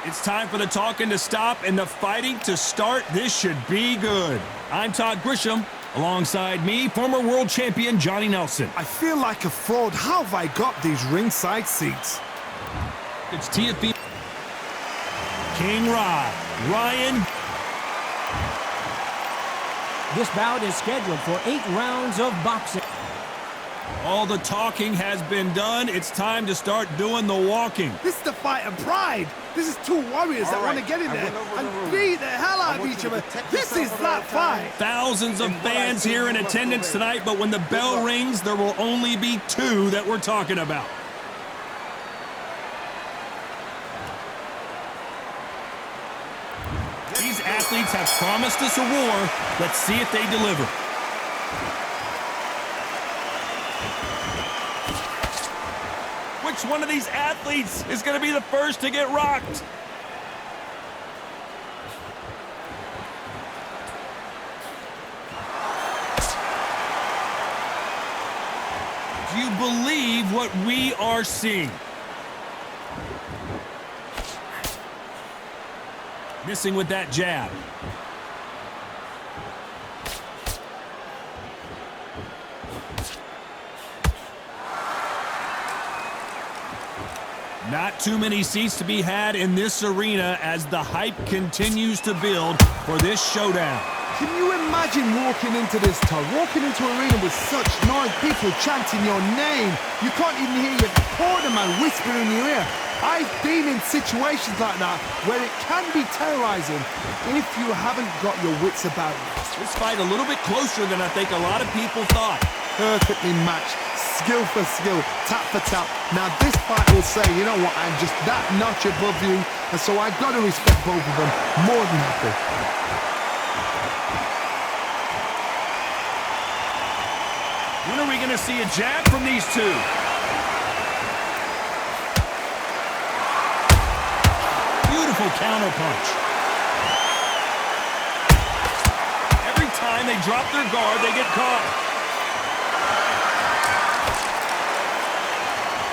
It's time for the talking to stop and the fighting to start. This should be good. I'm Todd Grisham. Alongside me, former world champion Johnny Nelson. I feel like a fraud. How have I got these ringside seats? It's TFB. King Ryan. This bout is scheduled for 8 rounds of boxing. All the talking has been done. It's time to start doing the walking. This is the fight of pride. This is two warriors that want to get in there and beat the hell out of each other. This is that fight. Thousands of fans here in attendance tonight, but when the bell rings, there will only be 2 that we're talking about. These athletes have promised us a war. Let's see if they deliver. Which one of these athletes is going to be the first to get rocked? Do you believe what we are seeing? Missing with that jab. Not too many seats to be had in this arena as the hype continues to build for this showdown. Can you imagine walking into this, Todd? Walking into an arena with such noise, people chanting your name. You can't even hear your corner man whisper in your ear. I've been in situations like that where it can be terrorizing if you haven't got your wits about you. This fight a little bit closer than I think a lot of people thought. Perfectly matched, skill for skill, tap for tap. Now this fight will say, you know what, I'm just that notch above you, and so I've got to respect both of them more than happy. When are we going to see a jab from these two? Beautiful counter punch. Every time they drop their guard, they get caught.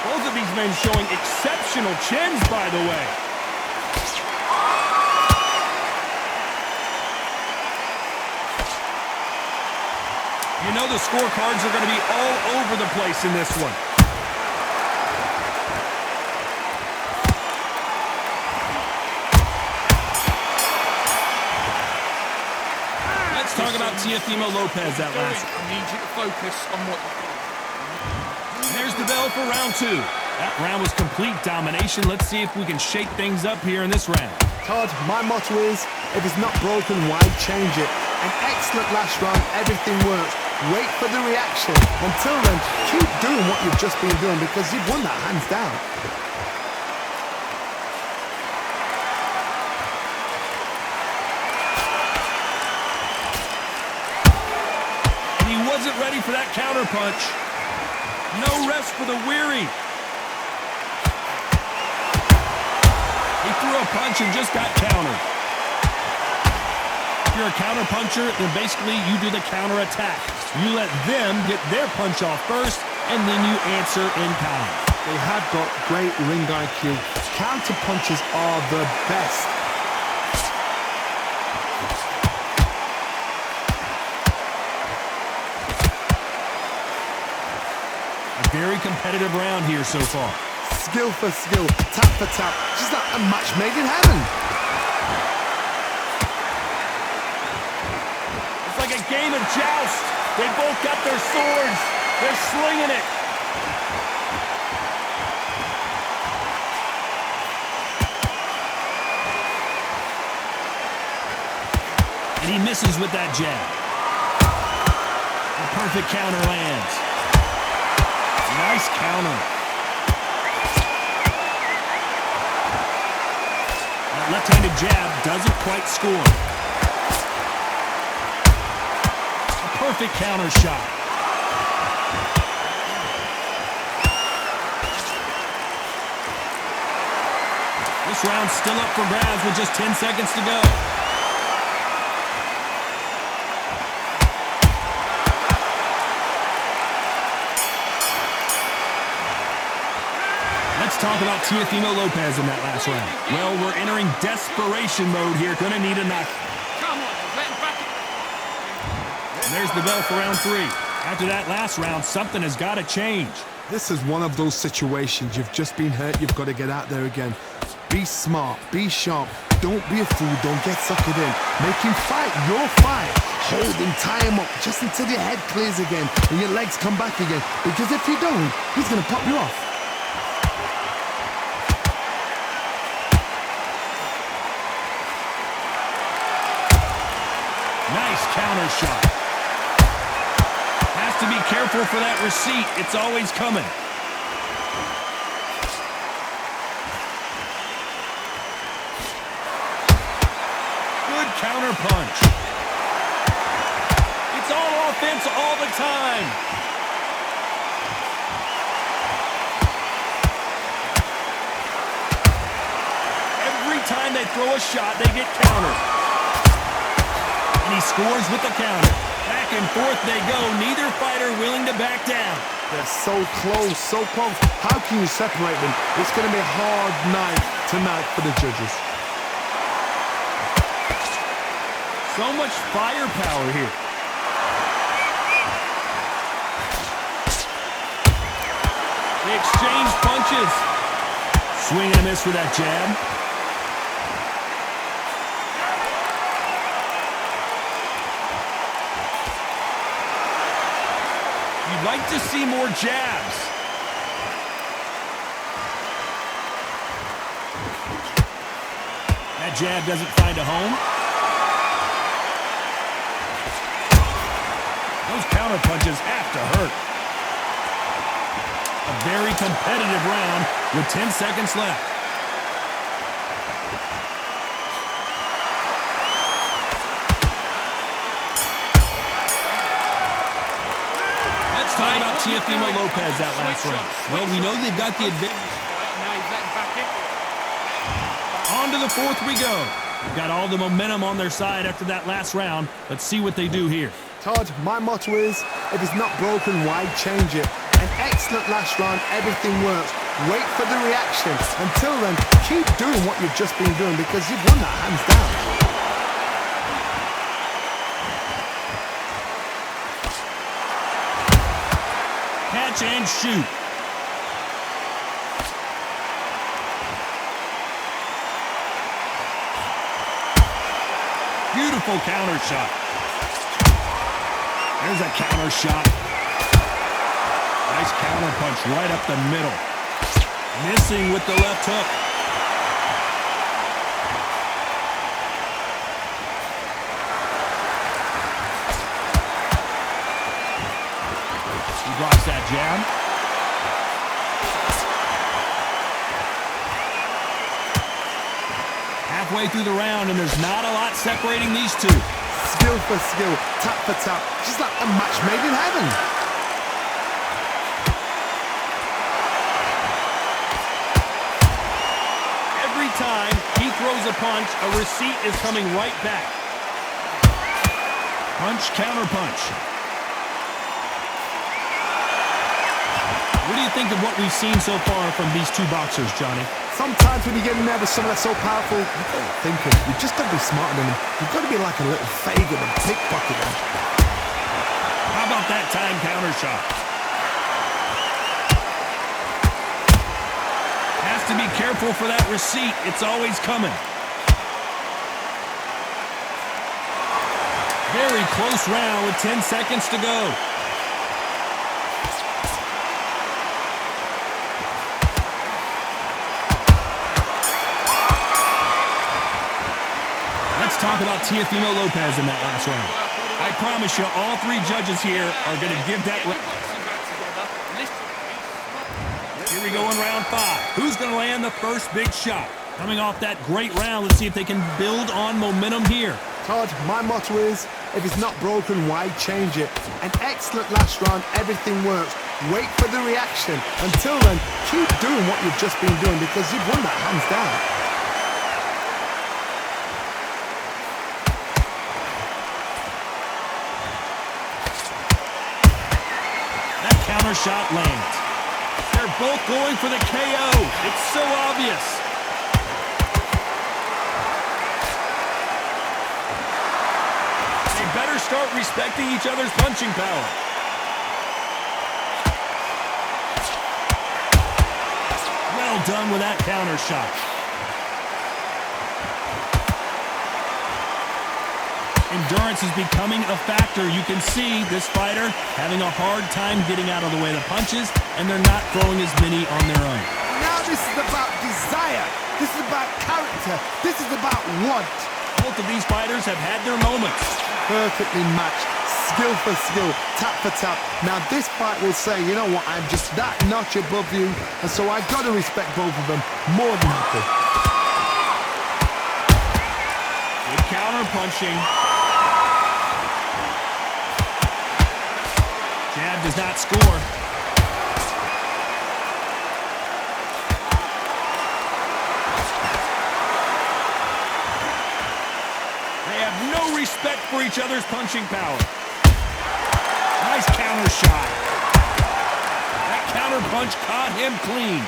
Both of these men showing exceptional chins, by the way. You know the scorecards are going to be all over the place in this one. Let's talk about Teofimo Lopez that last. I need you to focus on what you're doing. There's the bell for round 2. That round was complete domination. Let's see if we can shake things up here in this round. Todd, my motto is, if it's not broken, why change it? An excellent last round, everything works. Wait for the reaction. Until then, keep doing what you've just been doing because you've won that hands down. And he wasn't ready for that counter punch. No rest for the weary. He threw a punch and just got countered. If you're a counter puncher, then basically you do the counter attack. You let them get their punch off first, and then you answer in kind. They have got great ring IQ. Counter punches are the best. A very competitive round here so far. Skill for skill, tap for tap, just like a match made in heaven. It's like a game of joust. They both got their swords. They're slinging it. And he misses with that jab. A perfect counter lands. Nice counter. That left-handed jab doesn't quite score. A perfect counter shot. This round's still up for grabs with just 10 seconds to go. Let's Let's talk about Teofimo Lopez in that last round. Well, we're entering desperation mode here. Gonna need a knock. Come on, let him back. And there's the bell for round 3. After that last round, something has got to change. This is one of those situations. You've just been hurt. You've got to get out there again. Be smart. Be sharp. Don't be a fool. Don't get suckered in. Make him fight your fight. Hold him, tie him up just until your head clears again and your legs come back again. Because if you don't, he's going to pop you off. Nice counter shot. Has to be careful for that receipt. It's always coming. Good counter punch. It's all offense all the time. Every time they throw a shot, they get countered. And he scores with the counter. Back and forth they go. Neither fighter willing to back down. They're so close, so close. How can you separate them? It's going to be a hard night tonight for the judges. So much firepower here. They exchange punches. Swing and a miss with that jab. You'd like to see more jabs. That jab doesn't find a home. Those counter punches have to hurt. A very competitive round with 10 seconds left. Let's talk about Teofimo Lopez that last round. Well, we know they've got the advantage. Now he's letting back in. On to the 4th we go. They've got all the momentum on their side after that last round. Let's see what they do here. Todd, my motto is, if it's not broken, why change it? An excellent last round, everything works. Wait for the reaction. Until then, keep doing what you've just been doing because you've won that hands down. Catch and shoot. Beautiful counter shot. There's a counter shot. Nice counter punch right up the middle. Missing with the left hook. He blocks that jab. Halfway through the round, and there's not a lot separating these two. Skill for skill, tap for tap, just like a match made in heaven. Every time he throws a punch, a receipt is coming right back. Punch, counter punch. What do you think of what we've seen so far from these two boxers, Johnny? Sometimes when you get nervous, someone that's so powerful, you got to think it. You just got to be smarter than them. You've got to be like a little faggot and pickpocket them. How about that time counter shot? Has to be careful for that receipt. It's always coming. Very close round with 10 seconds to go. Let's talk about Teofimo Lopez in that last round. I promise you, all three judges here are going to give that. Here we go in round 5. Who's going to land the first big shot? Coming off that great round, let's see if they can build on momentum here. Todd, my motto is, if it's not broken, why change it? An excellent last round, everything works. Wait for the reaction. Until then, keep doing what you've just been doing because you've won that hands down. That counter shot lands. They're both going for the KO. It respecting each other's punching power. Well done with that counter shot. Endurance is becoming a factor. You can see this fighter having a hard time getting out of the way of the punches, and they're not throwing as many on their own. Now this is about desire. This is about character. This is about want. Both of these fighters have had their moments. Perfectly matched. Skill for skill. Tap for tap. Now this fight will say, you know what, I'm just that notch above you, and so I've got to respect both of them more than happy. Good counter punching. Jab does not score. They have no respect for each other's punching power. Nice counter shot. That counter punch caught him clean.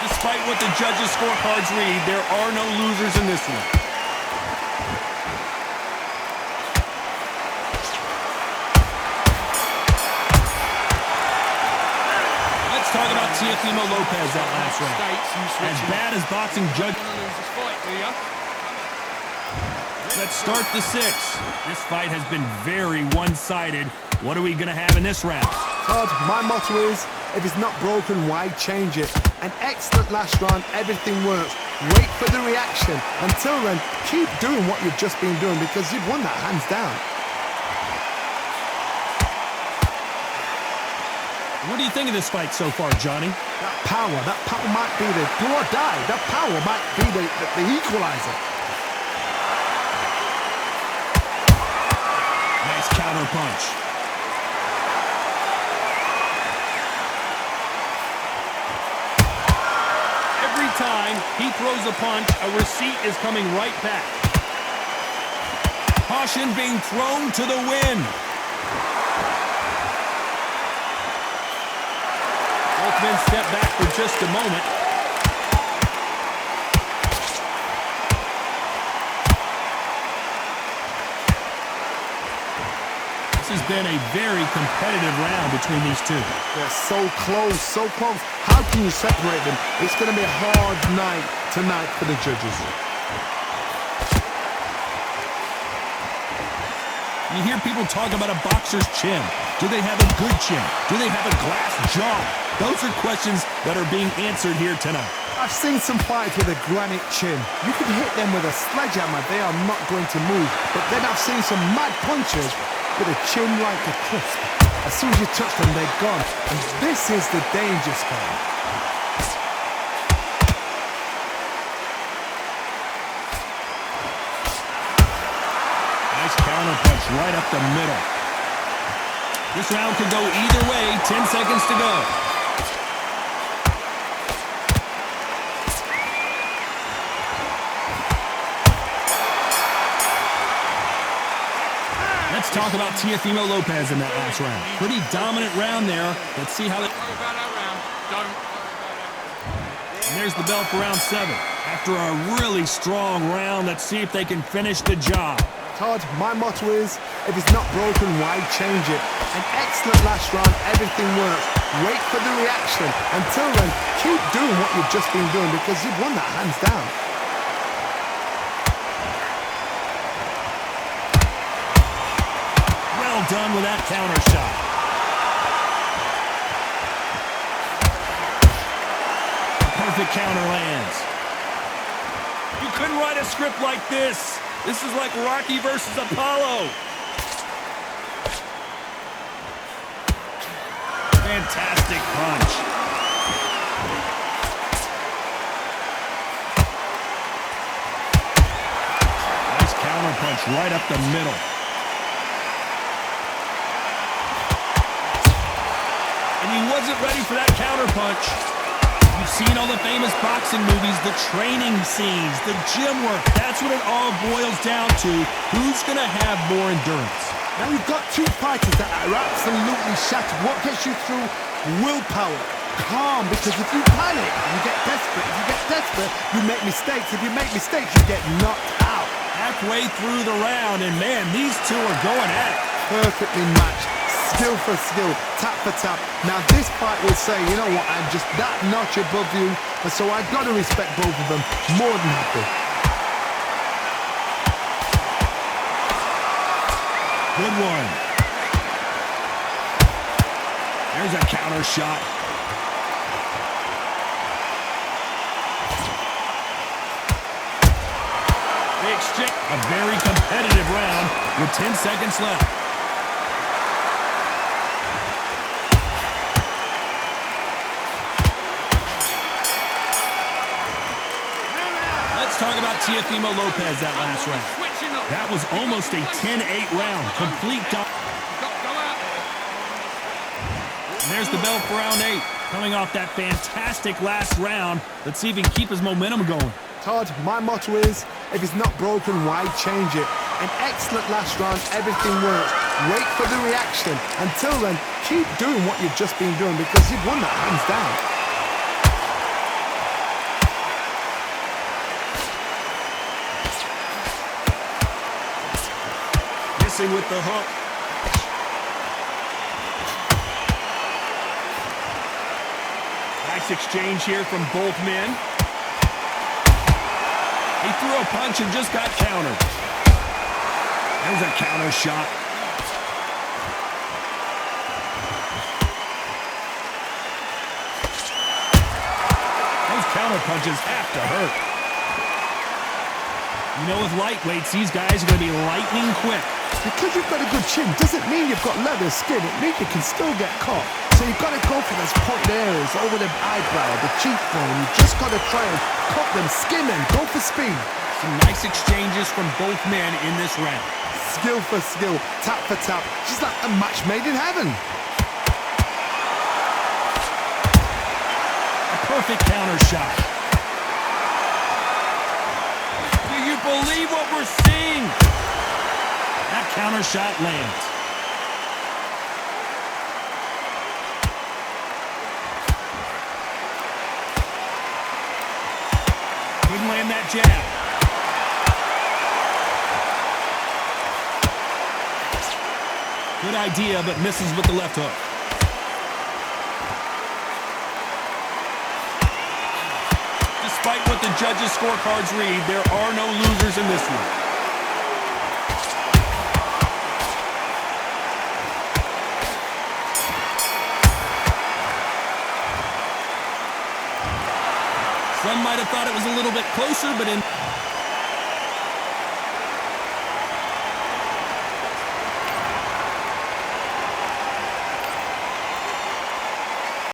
Despite what the judges' scorecards read, there are no losers in this one. Talk about Teofimo Lopez that last round. As bad as boxing judge. Let's start the 6. This fight has been very one-sided. What are we going to have in this round? Todd, my motto is, if it's not broken, why change it? An excellent last round, everything works. Wait for the reaction. Until then, keep doing what you've just been doing because you've won that hands down. What do you think of this fight so far, Johnny? That power might be the do or die. That power might be the equalizer. Nice counter punch. Every time he throws a punch, a receipt is coming right back. Caution being thrown to the wind. Both men step back for just a moment. This has been a very competitive round between these two. They're so close, so close. How can you separate them? It's going to be a hard night tonight for the judges. You hear people talk about a boxer's chin. Do they have a good chin? Do they have a glass jaw? Those are questions that are being answered here tonight. I've seen some fights with a granite chin. You can hit them with a sledgehammer. They are not going to move. But then I've seen some mad punchers with a chin like a crisp. As soon as you touch them, they're gone. And this is the danger spot. Nice counter punch right up the middle. This round could go either way. 10 seconds to go. Let's talk about Teofimo Lopez in that last round. Pretty dominant round there. Let's see how they... And there's the bell for round 7. After a really strong round, let's see if they can finish the job. Todd, my motto is, if it's not broken, why change it? An excellent last round, everything works. Wait for the reaction. Until then, keep doing what you've just been doing because you've won that hands down. Well done with that counter shot. Perfect counter lands. You couldn't write a script like this. This is like Rocky versus Apollo. Fantastic punch. Nice counter punch right up the middle. And he wasn't ready for that counter punch. You've seen all the famous boxing movies, the training scenes, the gym work. That's what it all boils down to. Who's going to have more endurance? Now you've got two fighters that are absolutely shattered. What gets you through? Willpower. Calm, because if you panic, you get desperate. If you get desperate, you make mistakes. If you make mistakes, you get knocked out. halfway through the round, and man, these two are going at it. Perfectly matched, skill for skill, tap for tap. Now this fight will say, you know what, I'm just that notch above you, and so I've got to respect both of them. More than happy. Good one. There's a counter shot. A very competitive round with 10 seconds left. Let's talk about Teofimo Lopez that last round. That was almost a 10-8 round. Complete dog. And there's the bell for round 8. Coming off that fantastic last round, let's see if he can keep his momentum going. Todd, my motto is, if it's not broken, why change it? An excellent last round, everything works. Wait for the reaction. Until then, keep doing what you've just been doing because you've won that hands down. Missing with the hook. Nice exchange here from both men. He threw a punch and just got countered. There's a counter shot. Those counter punches have to hurt. You know, with lightweights, these guys are going to be lightning quick. Because you've got a good chin doesn't mean you've got leather skin. It means you can still get caught. So you've got to go for those pointed areas over the eyebrow, the cheekbone. You've just got to try and cut them, skim them, go for speed. Some nice exchanges from both men in this round. Skill for skill, tap for tap. Just like a match made in heaven. A perfect counter shot. Do you believe what we're seeing? That counter shot lands. Couldn't land that jab. Good idea, but misses with the left hook. Despite what the judges' scorecards read, there are no losers in this one. Some might have thought it was a little bit closer, but in